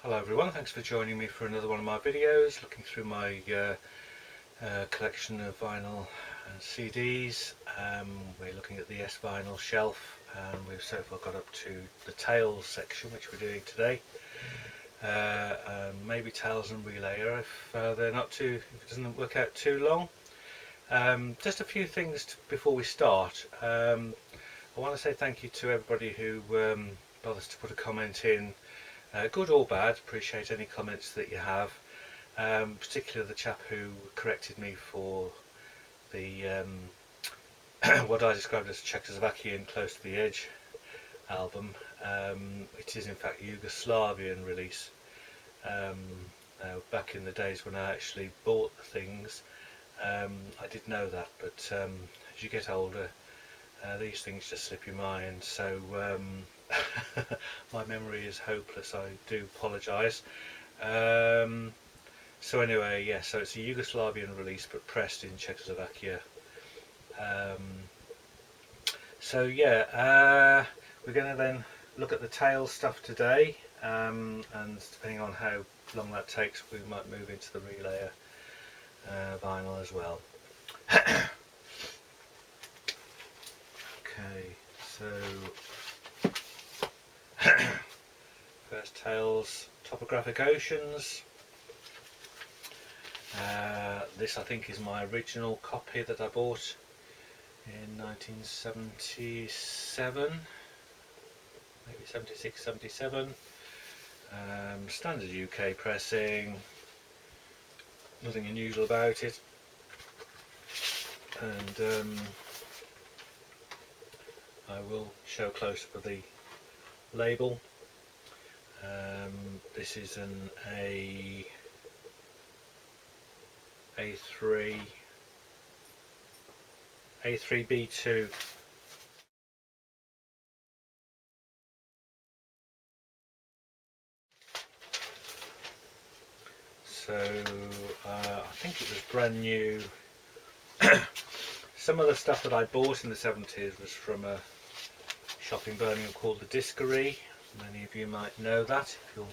Hello everyone, thanks for joining me for another one of my videos, looking through my collection of vinyl and CDs. We're looking at the S-vinyl shelf and we've so far got up to the tails section, which we're doing today. Maybe tails and relayer if if it doesn't work out too long. Just a few things before we start. I want to say thank you to everybody who bothers to put a comment in. Good or bad, appreciate any comments that you have, particularly the chap who corrected me for the what I described as Czechoslovakian Close to the Edge album. It is in fact Yugoslavian release. Now, back in the days when I actually bought the things, I did know that, but as you get older, these things just slip your mind, so my memory is hopeless, I do apologise. So anyway, yeah, so it's a Yugoslavian release but pressed in Czechoslovakia. So yeah, we're going to then look at the tail stuff today, and depending on how long that takes, we might move into the relayer vinyl as well. Okay, so first tails, Topographic Oceans. This I think is my original copy that I bought in 1977, maybe 76, 77. Standard UK pressing, nothing unusual about it, and I will show close for the label. This is an A3B2. So I think it was brand new. Some of the stuff that I bought in the 70s was from a shop in Birmingham called the Diskery. Many of you might know that if you're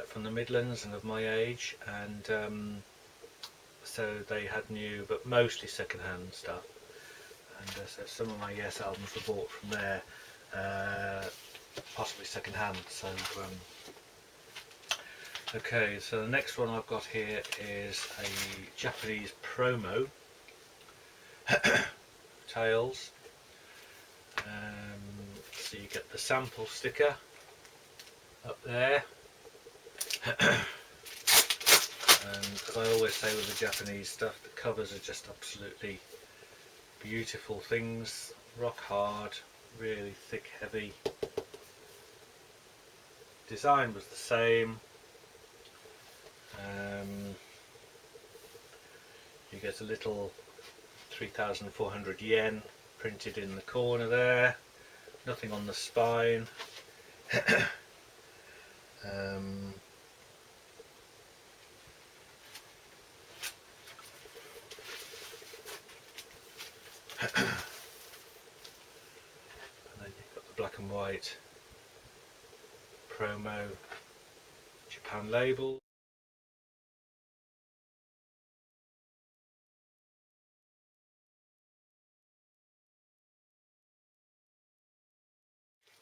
from the Midlands and of my age, and so they had new but mostly second-hand stuff, and so some of my Yes albums were bought from there, possibly second-hand. So okay, so the next one I've got here is a Japanese promo tails. So you get the sample sticker up there, and as I always say with the Japanese stuff, the covers are just absolutely beautiful things, rock hard, really thick, heavy. Design was the same. You get a little 3,400 yen printed in the corner there, nothing on the spine. And then you've got the black and white promo Japan label.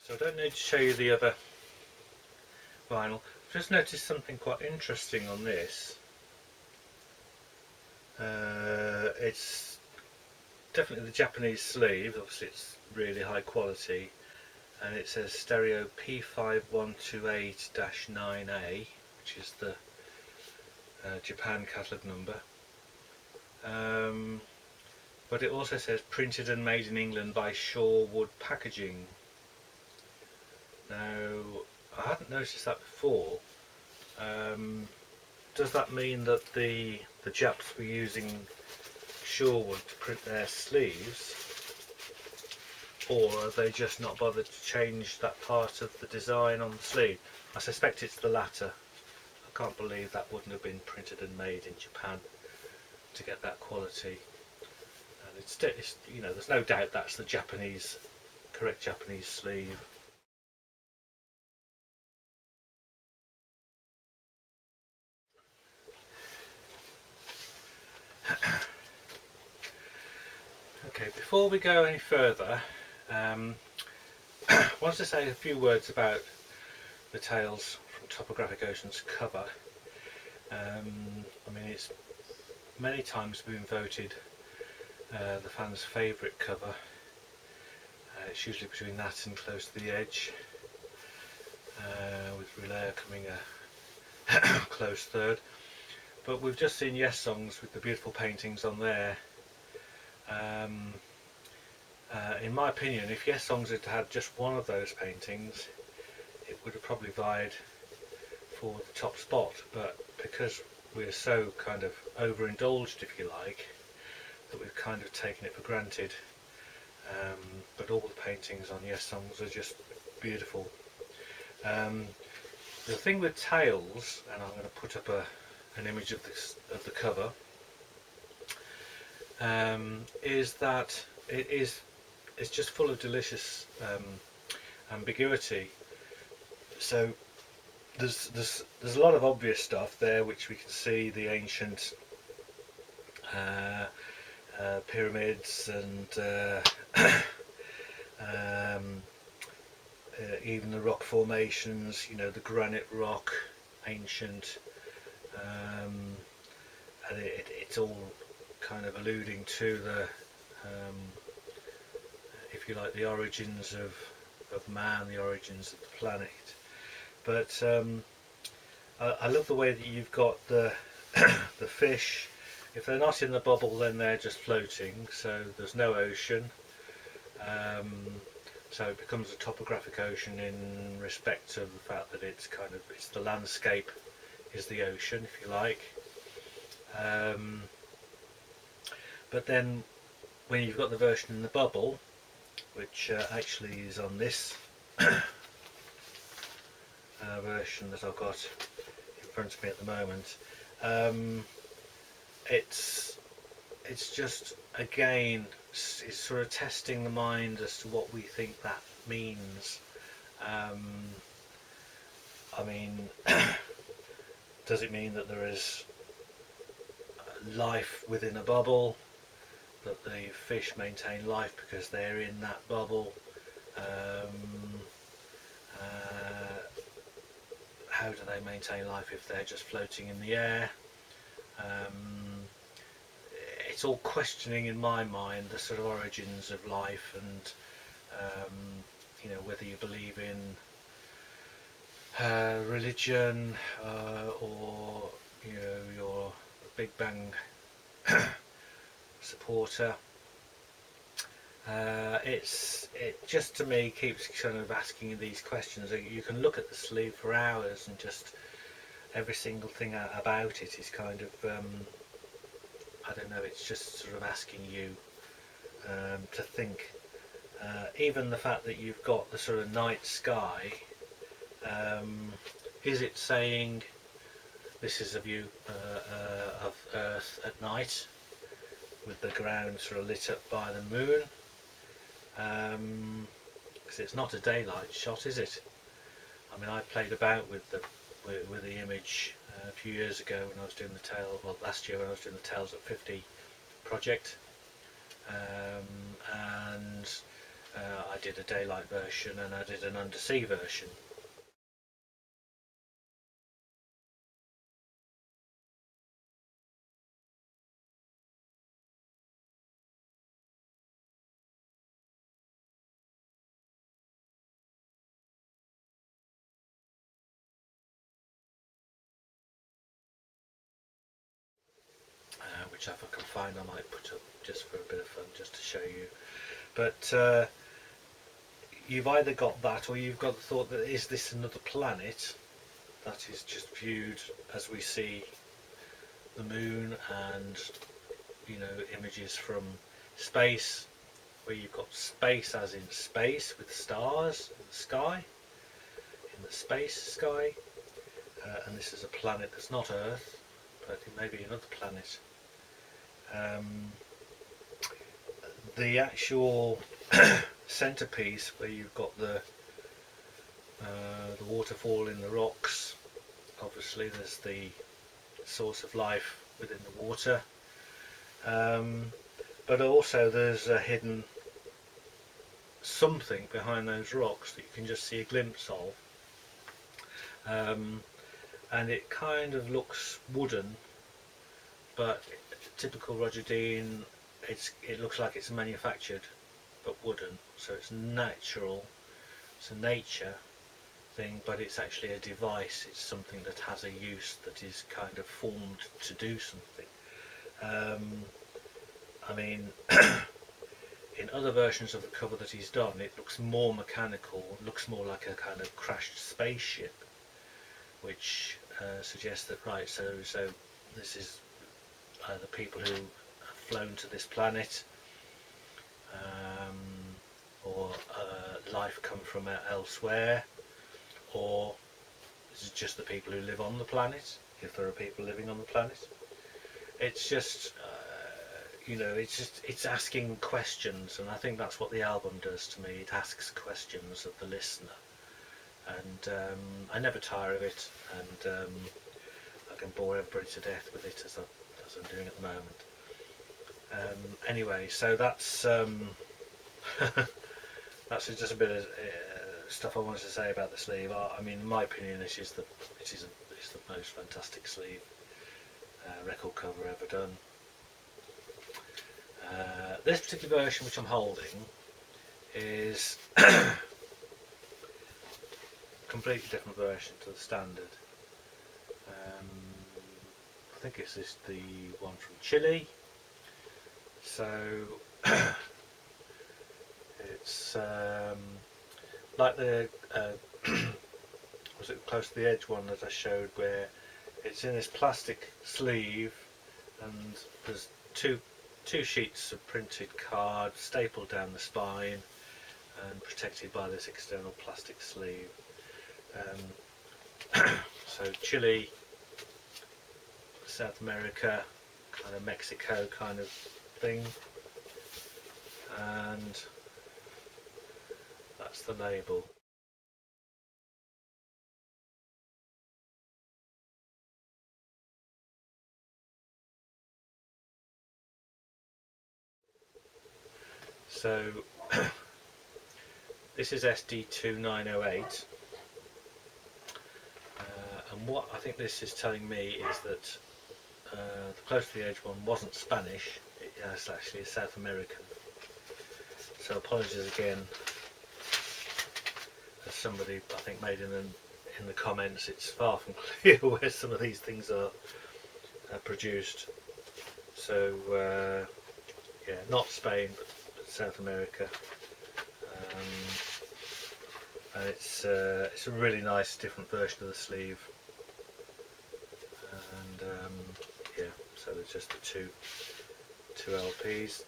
So I don't need to show you the other vinyl. I've just noticed something quite interesting on this. It's definitely the Japanese sleeve, obviously it's really high quality, and it says stereo P5128-9A, which is the Japan catalogue number. But it also says printed and made in England by Shorewood Packaging. Now, I hadn't noticed that before. Does that mean that the Japs were using Shorewood to print their sleeves, or are they just not bothered to change that part of the design on the sleeve? I suspect it's the latter. I can't believe that wouldn't have been printed and made in Japan to get that quality. And it's you know, there's no doubt that's the correct Japanese sleeve. Okay, before we go any further, I want to say a few words about the Tales from Topographic Oceans cover. I mean, it's many times been voted the fans' favourite cover. It's usually between that and Close to the Edge, with Relay coming a close third. But we've just seen Yes Songs with the beautiful paintings on there. In my opinion, if Yes Songs had had just one of those paintings, it would have probably vied for the top spot, but because we're so kind of overindulged, if you like, that we've kind of taken it for granted. But all the paintings on Yes Songs are just beautiful. The thing with Tales, and I'm going to put up an image of the cover, is that it's just full of delicious ambiguity. So there's a lot of obvious stuff there, which we can see, the ancient pyramids and even the rock formations, you know, the granite rock, ancient, and it's all kind of alluding to the, if you like, the origins of man, the origins of the planet. But I love the way that you've got the the fish. If they're not in the bubble, then they're just floating, so there's no ocean. So it becomes a topographic ocean in respect of the fact that it's the landscape is the ocean, if you like. But then when you've got the version in the bubble, which actually is on this version that I've got in front of me at the moment, it's just, again, it's sort of testing the mind as to what we think that means. I mean, does it mean that there is life within a bubble, that the fish maintain life because they're in that bubble? How do they maintain life if they're just floating in the air? It's all questioning in my mind the sort of origins of life, and you know, whether you believe in religion or you know, you're a Big Bang supporter. It just, to me, keeps kind of asking these questions. You can look at the sleeve for hours, and just every single thing about it is kind of I don't know, it's just sort of asking you to think. Even the fact that you've got the sort of night sky, is it saying this is a view of Earth at night with the ground sort of lit up by the moon? Because it's not a daylight shot, is it? I mean, I played about with the image a few years ago when I was doing the last year when I was doing the Tales at 50 project, and I did a daylight version and I did an undersea version. Which, if I can find, I might put up just for a bit of fun, just to show you. But you've either got that, or you've got the thought that, is this another planet that is just viewed as we see the moon, and you know, images from space, where you've got space as in space with stars in the sky, in the space sky, and this is a planet that's not Earth, but it may be another planet. The actual centerpiece, where you've got the waterfall in the rocks, obviously there's the source of life within the water. but also there's a hidden something behind those rocks that you can just see a glimpse of, and it kind of looks wooden, but typical Roger Dean, it looks like it's manufactured but wooden, so it's natural, it's a nature thing, but it's actually a device, it's something that has a use, that is kind of formed to do something. I mean, in other versions of the cover that he's done, it looks more mechanical, looks more like a kind of crashed spaceship, which suggests that, right, so this is the people who have flown to this planet, or life come from elsewhere, or this is just the people who live on the planet, if there are people living on the planet. It's just it's asking questions, and I think that's what the album does to me. It asks questions of the listener, and I never tire of it, and I can bore everybody to death with it as I'm doing at the moment. Anyway, so that's that's just a bit of stuff I wanted to say about the sleeve. I mean, in my opinion, it is the most fantastic sleeve record cover ever done. This particular version, which I'm holding, is a completely different version to the standard. I think this is the one from Chile. So it's like the was it close to the edge one that I showed, where it's in this plastic sleeve, and there's two sheets of printed card stapled down the spine and protected by this external plastic sleeve. So Chile, South America, kind of Mexico kind of thing, and that's the label. So this is SD2908, and what I think this is telling me is that the close to the edge one wasn't Spanish, it's actually South American. So apologies again, as somebody I think made in the comments, it's far from clear where some of these things are produced. So yeah, not Spain, but South America, and it's a really nice different version of the sleeve, and yeah, so there's just the two LPs.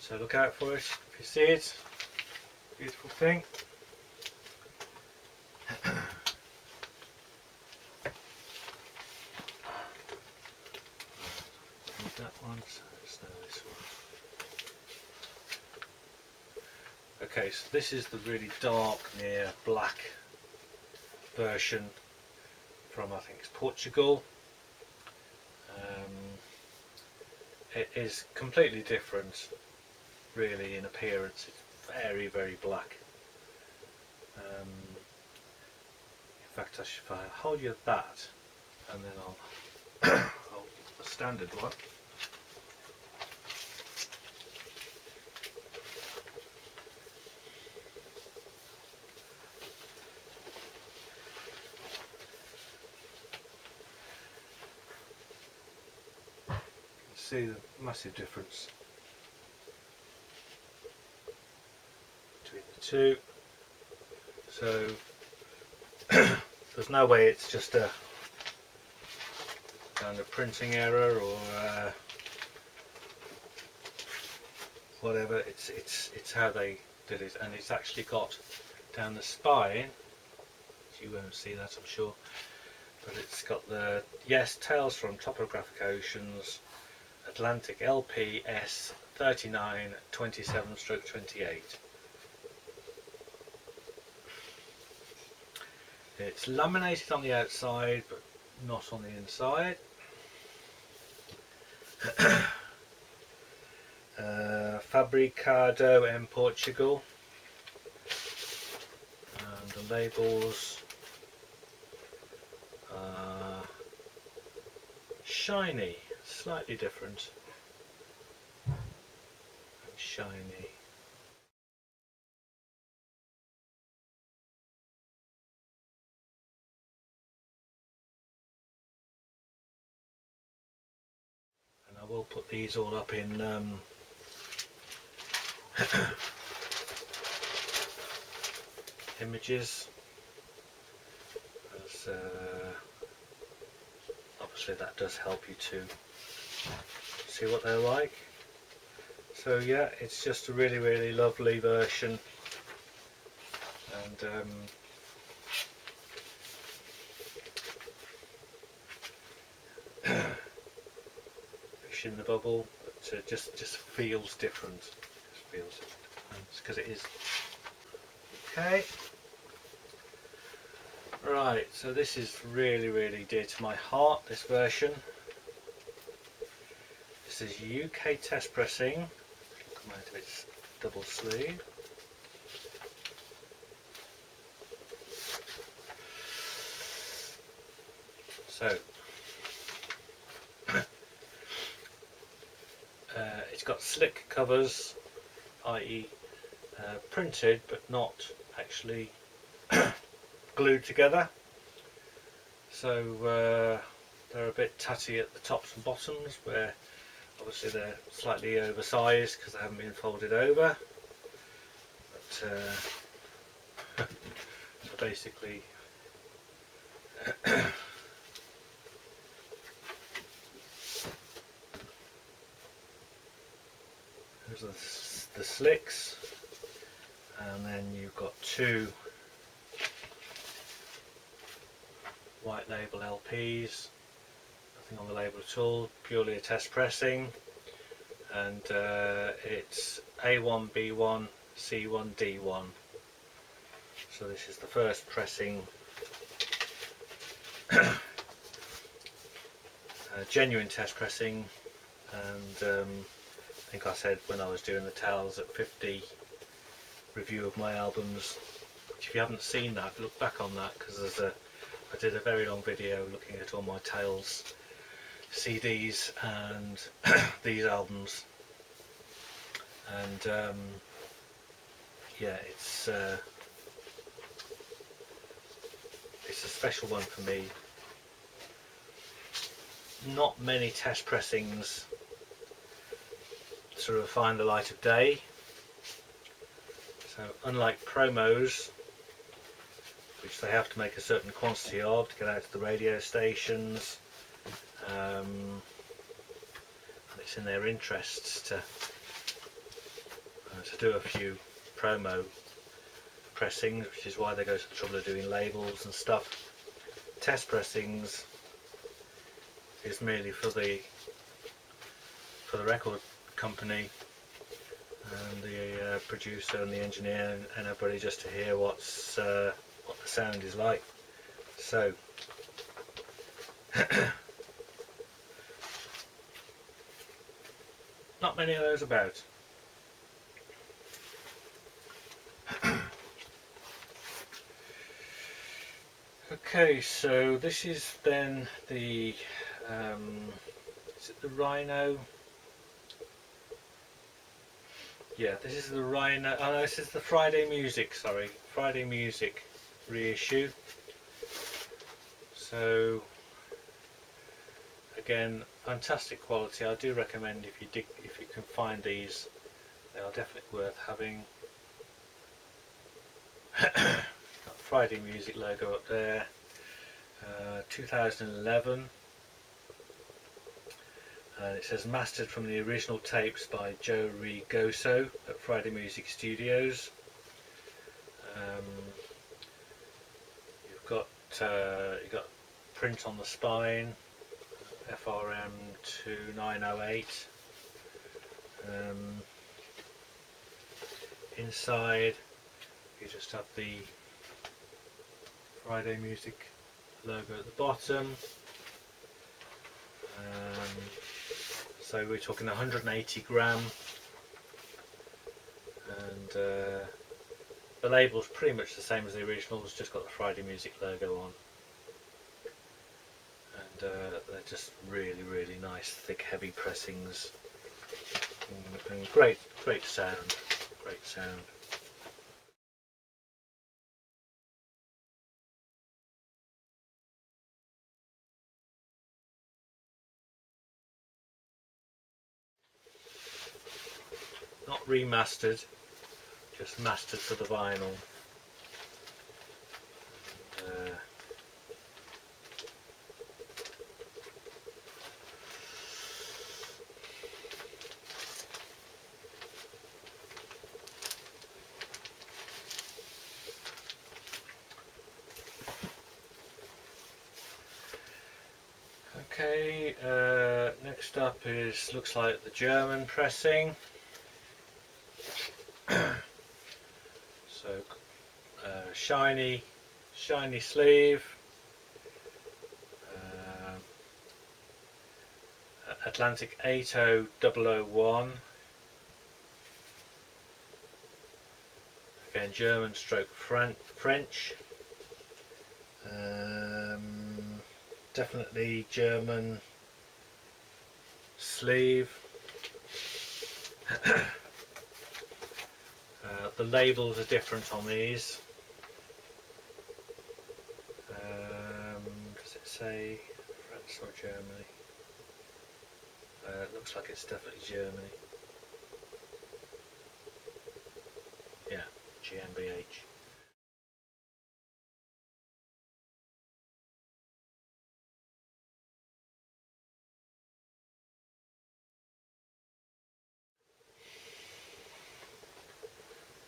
So look out for it if you see it. Beautiful thing. That one, so it's now this one. Okay, so this is the really dark, near black version from, I think it's Portugal. It is completely different, really, in appearance. It's very, very black. In fact, if I hold you that, and then I'll hold the standard one. See the massive difference between the two. So there's no way it's just a kind of printing error or whatever. It's how they did it, and it's actually got down the spine. You won't see that, I'm sure, but it's got the Tales from Topographic Oceans, Atlantic LPS 3927/28. It's laminated on the outside but not on the inside. Fabricado in Portugal, and the labels are shiny, slightly different, shiny. And I will put these all up in images, as obviously that does help you to see what they're like. So yeah, it's just a really lovely version, and fish in the bubble, but just feels different. Just feels different because it is. Okay. Right, so this is really dear to my heart, this version. This is UK test pressing. Come out of its double sleeve. So, it's got slick covers, i.e. Printed but not actually glued together. So they're a bit tatty at the tops and bottoms, where obviously they're slightly oversized because they haven't been folded over. But basically there's the slicks, and then you've got two white label LPs, nothing on the label at all, purely a test pressing, and it's A1B1 C1D1. So this is the first pressing, genuine test pressing, and I think I said when I was doing the Tales at 50 review of my albums, which if you haven't seen that, look back on that, because I did a very long video looking at all my Tales CDs and these albums, and yeah, it's a special one for me. Not many test pressings sort of find the light of day, so unlike promos, which they have to make a certain quantity of to get out to the radio stations, and it's in their interests to do a few promo pressings, which is why they go to the trouble of doing labels and stuff. Test pressings is merely for the record company and the producer and the engineer and everybody, just to hear what the sound is like. So not many of those about. Okay, so this is then the is it the Rhino? Yeah, this is the Rhino. Oh no, this is the Friday Music. Sorry, Friday Music reissue. So again, fantastic quality. I do recommend, if you can find these, they are definitely worth having. Got Friday Music logo up there. 2011. And it says mastered from the original tapes by Joe Rigoso at Friday Music Studios. You've got print on the spine, FRM 2908. Inside you just have the Friday Music logo at the bottom. So we're talking 180 gram, and the label's pretty much the same as the original, it's just got the Friday Music logo on. And they're just really nice, thick, heavy pressings, and great sound, great sound. Not remastered, just mastered for the vinyl. Okay, next up looks like the German pressing. So shiny sleeve, Atlantic 80001. Again, German stroke French. Definitely German sleeve. The labels are different on these. Does it say France or Germany? It looks like it's definitely Germany. Yeah, GmbH.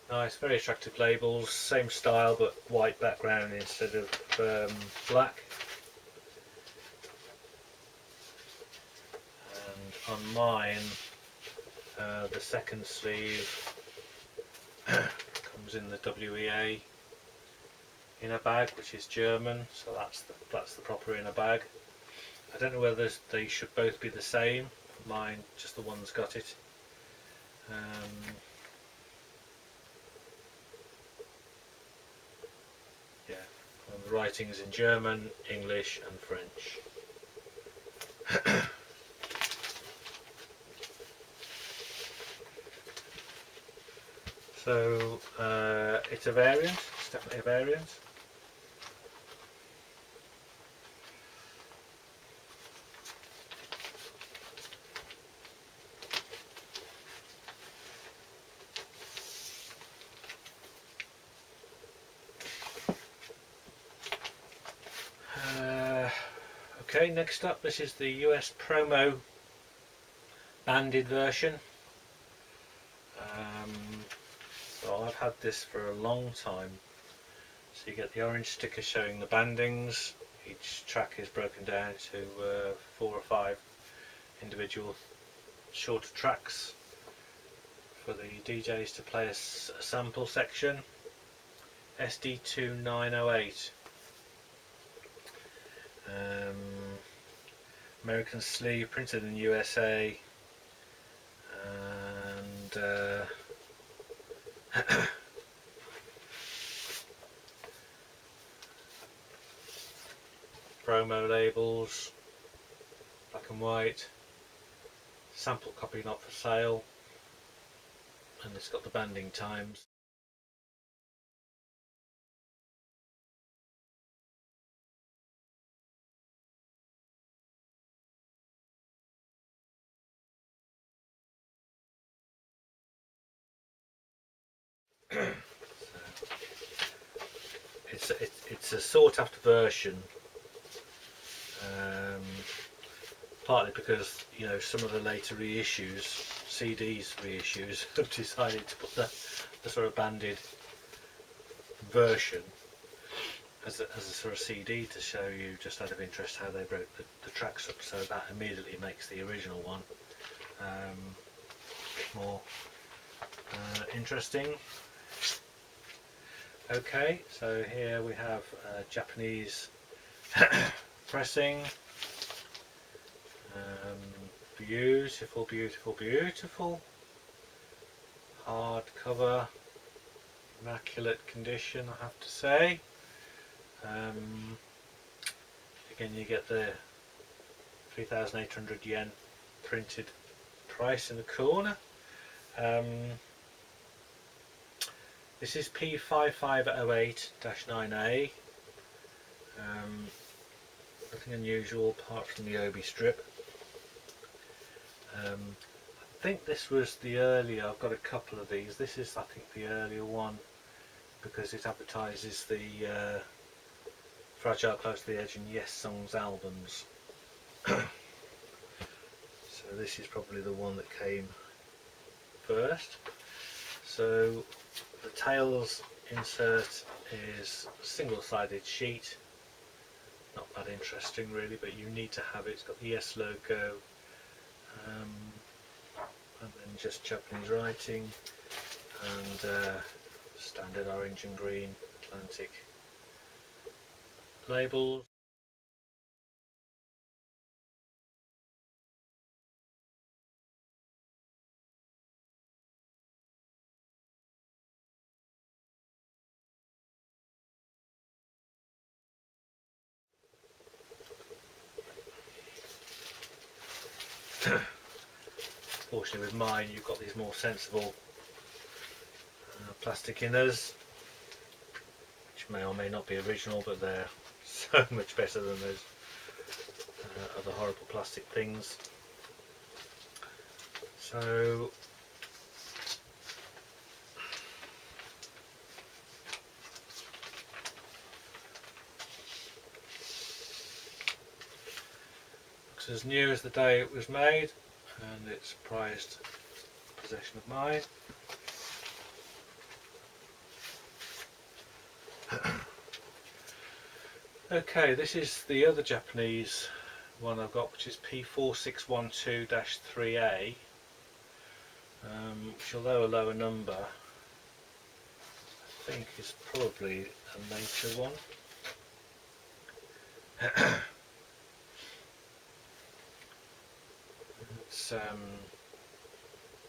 Nice, very attractive labels, same style but white background instead of black. And on mine, the second sleeve comes in the WEA inner bag, which is German, so that's the proper inner bag. I don't know whether they should both be the same. Mine, just the one's got it. Yeah, and the writing's in German, English and French. So it's a variant, it's definitely a variant. Okay, next up, this is the US promo banded version. So I've had this for a long time. So you get the orange sticker showing the bandings. Each track is broken down to 4 or 5 individual shorter tracks for the DJs to play a sample section. SD2908. American sleeve, printed in USA, and promo labels, black and white, sample copy not for sale, and it's got the banding times. It's a sought after version, partly because some of the later reissues, reissues, have decided to put the sort of banded version as a sort of CD to show you, just out of interest, how they broke the tracks up. So that immediately makes the original one more interesting. Okay, so here we have Japanese pressing, beautiful, beautiful, beautiful, hard cover, immaculate condition, I have to say. Again, you get the 3,800 yen printed price in the corner. This is P5508-9A. Nothing unusual apart from the obi strip. I think this was the earlier, I've got a couple of these. This is, I think, the earlier one because it advertises the Fragile Close to the Edge and Yes Songs albums. So this is probably the one that came first. So the tails insert is a single-sided sheet. Not that interesting really, but you need to have it. It's got the Yes logo, and then just Japanese writing and standard orange and green Atlantic labels. Fortunately with mine you've got these more sensible plastic inners, which may or may not be original, but they're so much better than those other horrible plastic things. So looks as new as the day it was made, and it's prized possession of mine. Okay, this is the other Japanese one I've got, which is P4612-3A, which, although a lower number, I think is probably a later one.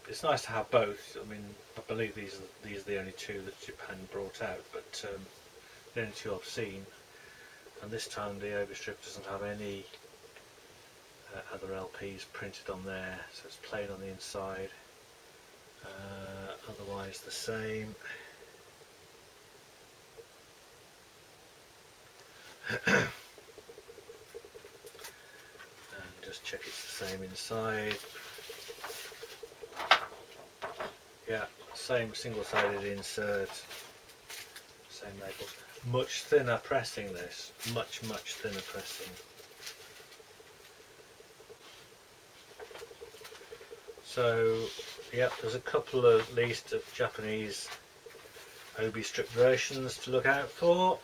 It's nice to have both. I mean, I believe these are the only two that Japan brought out, but the only two I've seen. And this time the obi strip doesn't have any other LPs printed on there, so it's plain on the inside. Otherwise the same. And just check it's the same inside. Yeah, same single-sided insert, same labels. Much thinner pressing this, much thinner pressing. So, yeah, there's a couple at least of Japanese obi strip versions to look out for.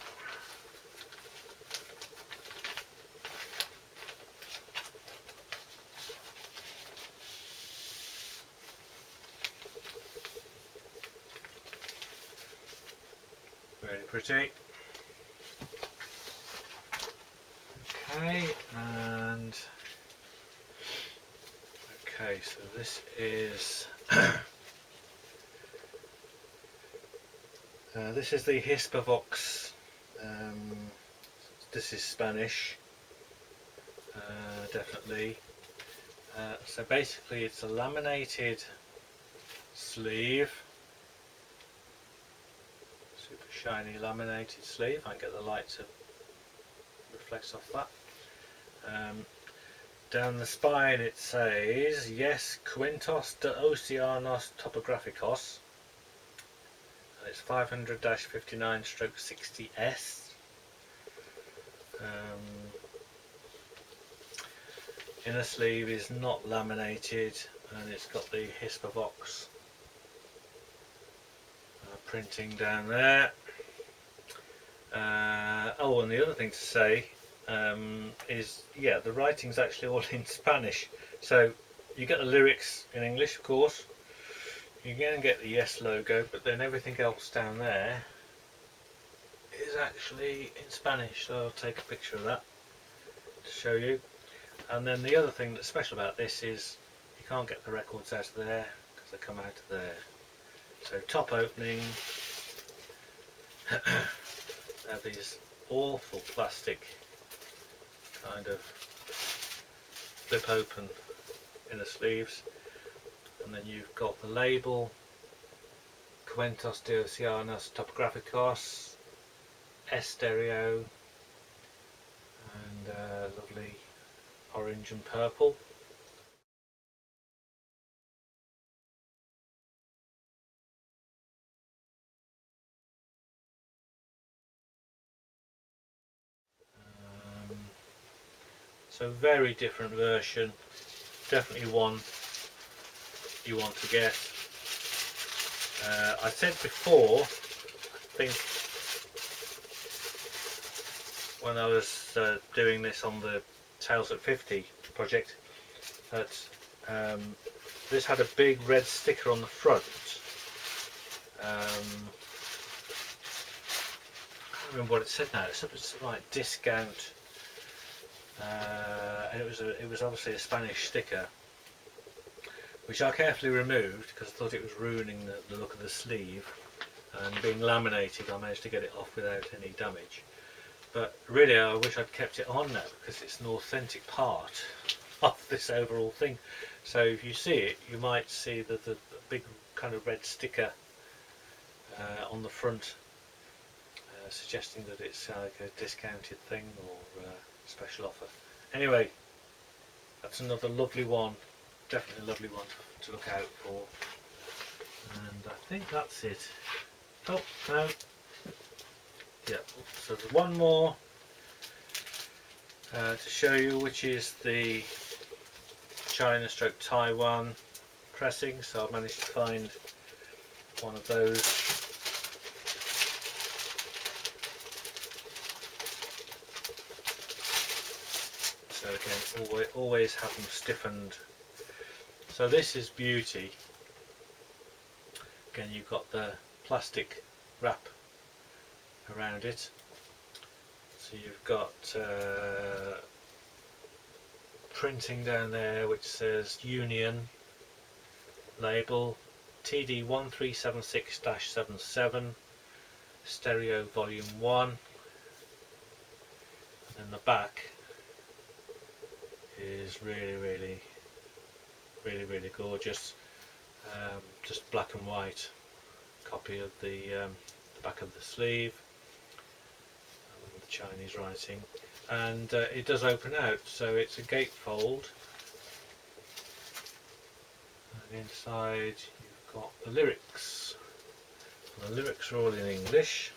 Very pretty. Okay, and okay, so this is this is the Hispavox. This is Spanish, definitely. So basically, it's a laminated sleeve. Super shiny laminated sleeve. I get the light to reflect off that. Down the spine it says, Yes Cuentos de Oceanos Topographicos, and it's 500-59/60S. Inner sleeve is not laminated, and it's got the Hispavox printing down there. Oh, and the other thing to say is, yeah, the writing's actually all in Spanish. So you get the lyrics in English, of course. You're going to get the Yes logo, but then everything else down there is actually in Spanish, so I'll take a picture of that to show you. And then the other thing that's special about this is you can't get the records out of there because they come out of there. So top opening, have these awful plastic kind of flip open inner sleeves, and then you've got the label Cuentos de Oceanos Topográficos, Stereo, and lovely orange and purple. So very different version, definitely one you want to get. I said before, I think when I was doing this on the Tales at 50 project, that this had a big red sticker on the front. I can't remember what it said now. It's something like discount, and it was obviously a Spanish sticker, which I carefully removed because I thought it was ruining the look of the sleeve, and being laminated I managed to get it off without any damage. But really I wish I'd kept it on now because it's an authentic part of this overall thing. So if you see it, you might see the big kind of red sticker on the front, suggesting that it's like a discounted thing or special offer. Anyway, that's another lovely one, definitely a lovely one to look out for. And I think that's it. Oh no, yeah, so there's one more to show you, which is the China stroke Taiwan pressing. So I've managed to find one of those. So again, always have them stiffened. So this is beauty. Again, you've got the plastic wrap around it. So you've got printing down there which says Union, label TD 1376-77, Stereo Volume 1, and then the back is really gorgeous. Just black and white copy of the back of the sleeve, with the Chinese writing, and it does open out, so it's a gatefold, and inside you've got the lyrics. The lyrics are all in English.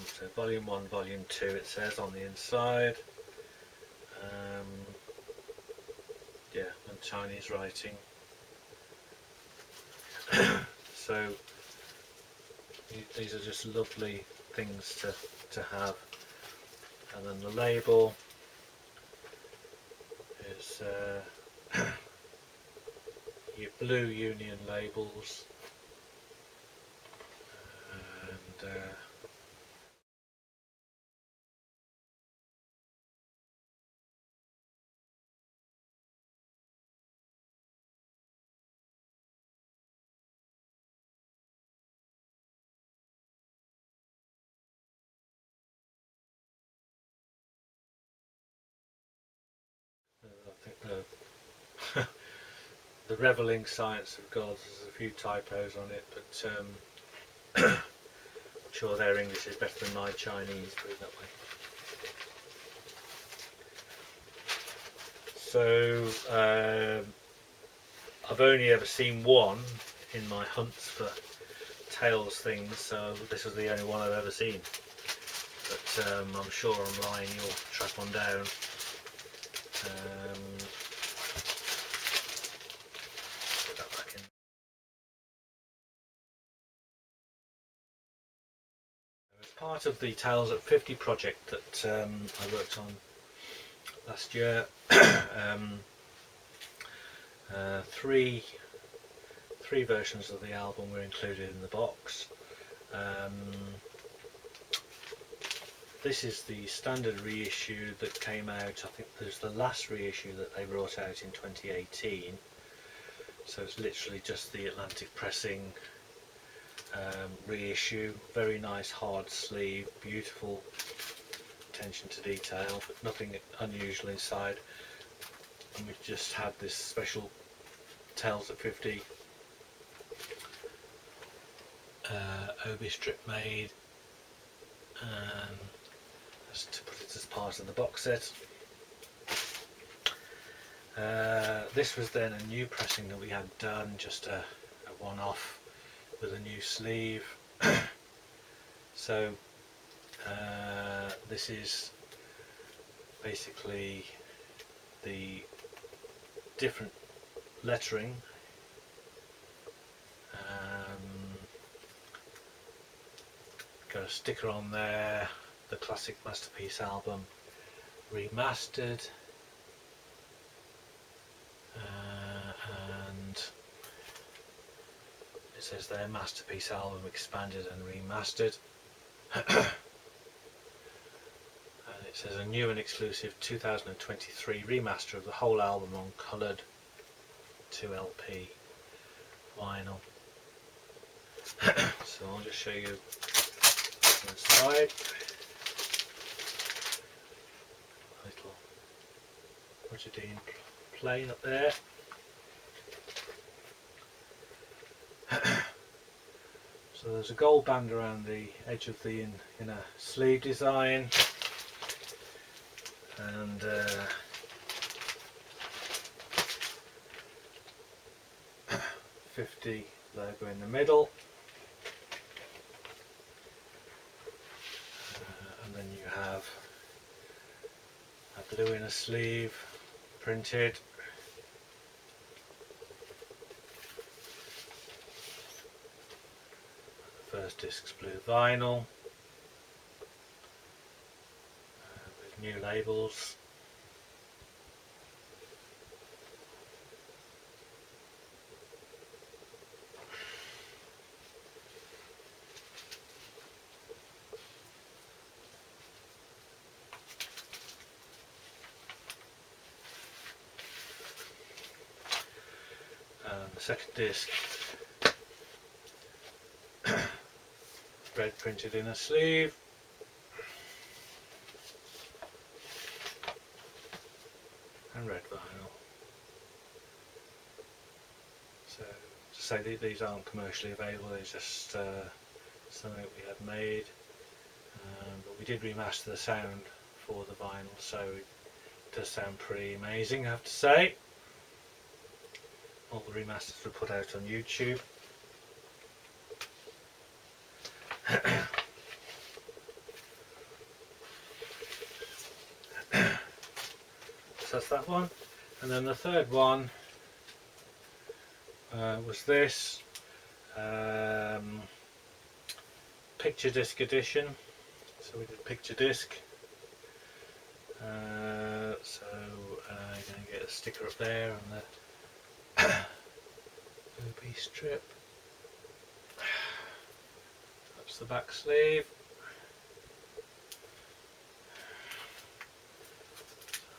So Volume 1, Volume 2 it says on the inside. Yeah, and Chinese writing. So these are just lovely things to have. And then the label is your blue Union labels, and I think the reveling science of gods, there's a few typos on it, but I'm sure their English is better than my Chinese, put it that way. So I've only ever seen one in my hunts for tails things, so this was the only one I've ever seen. But I'm sure online you'll track one down. Put that back in. As part of the Tales at 50 project that I worked on last year, three 3 versions of the album were included in the box. This is the standard reissue that came out. I think there's the last reissue that they brought out in 2018. So it's literally just the Atlantic pressing reissue. Very nice hard sleeve, beautiful attention to detail, but nothing unusual inside. And we've just had this special Tales at 50 obi strip made, just to put it as part of the box set. This was then a new pressing that we had done, just a one-off with a new sleeve. So this is basically the different lettering. Got a sticker on there, the classic Masterpiece album remastered, and it says there Masterpiece album expanded and remastered. And it says a new and exclusive 2023 remaster of the whole album on coloured 2LP vinyl. So I'll just show you inside. Little Roger Dean plane up there. So there's a gold band around the edge of the inner sleeve design, and 50 logo in the middle, and then you have a blue inner sleeve printed. First disc's blue vinyl with new labels. And the second disc, red printed in a sleeve, and red vinyl. So to say these aren't commercially available, they're just something that we had made, but we did remaster the sound for the vinyl, so it does sound pretty amazing, I have to say. All the remasters were put out on YouTube. So that's that one, and then the third one was this picture disc edition. So we did picture disc. So you're going to get a sticker up there and the OB strip. That's the back sleeve.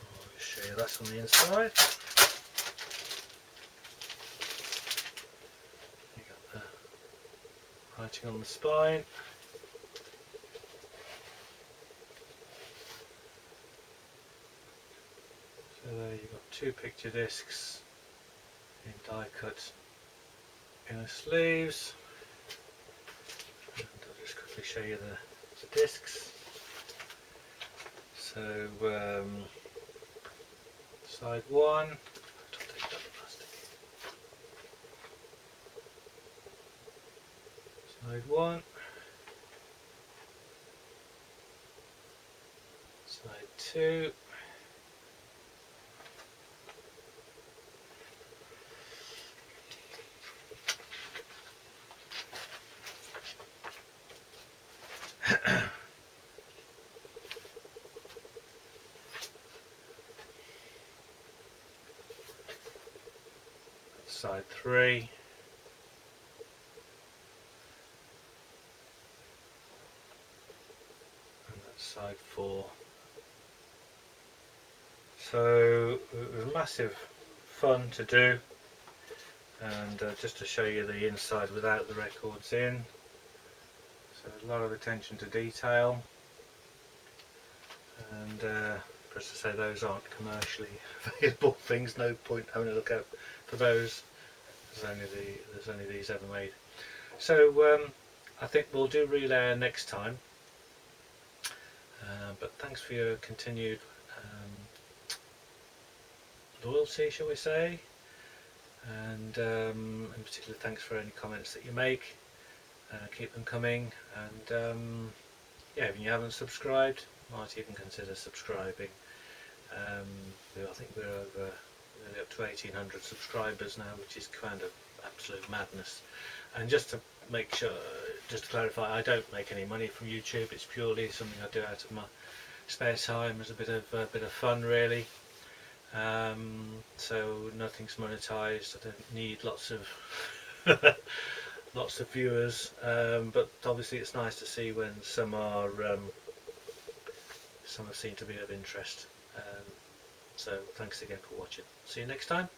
I'll just show you that's on the inside. You got the writing on the spine. So there you've got 2 picture discs in die cut inner sleeves, and I'll just quickly show you the discs. So side 1, side 1, side 2, side 3, side 4. So it was massive fun to do, and just to show you the inside without the records in, so a lot of attention to detail, and just to say those aren't commercially available things, no point having a look out for those. There's only these ever made. So I think we'll do relayer next time, but thanks for your continued loyalty, shall we say, and in particular thanks for any comments that you make. Keep them coming, and yeah, if you haven't subscribed, might even consider subscribing. I think we're over nearly up to 1800 subscribers now, which is kind of absolute madness. And just to make sure, just to clarify, I don't make any money from YouTube. It's purely something I do out of my spare time as a bit of fun, really. So nothing's monetized. I don't need lots of lots of viewers, but obviously it's nice to see when some seem to be of interest. So thanks again for watching. See you next time.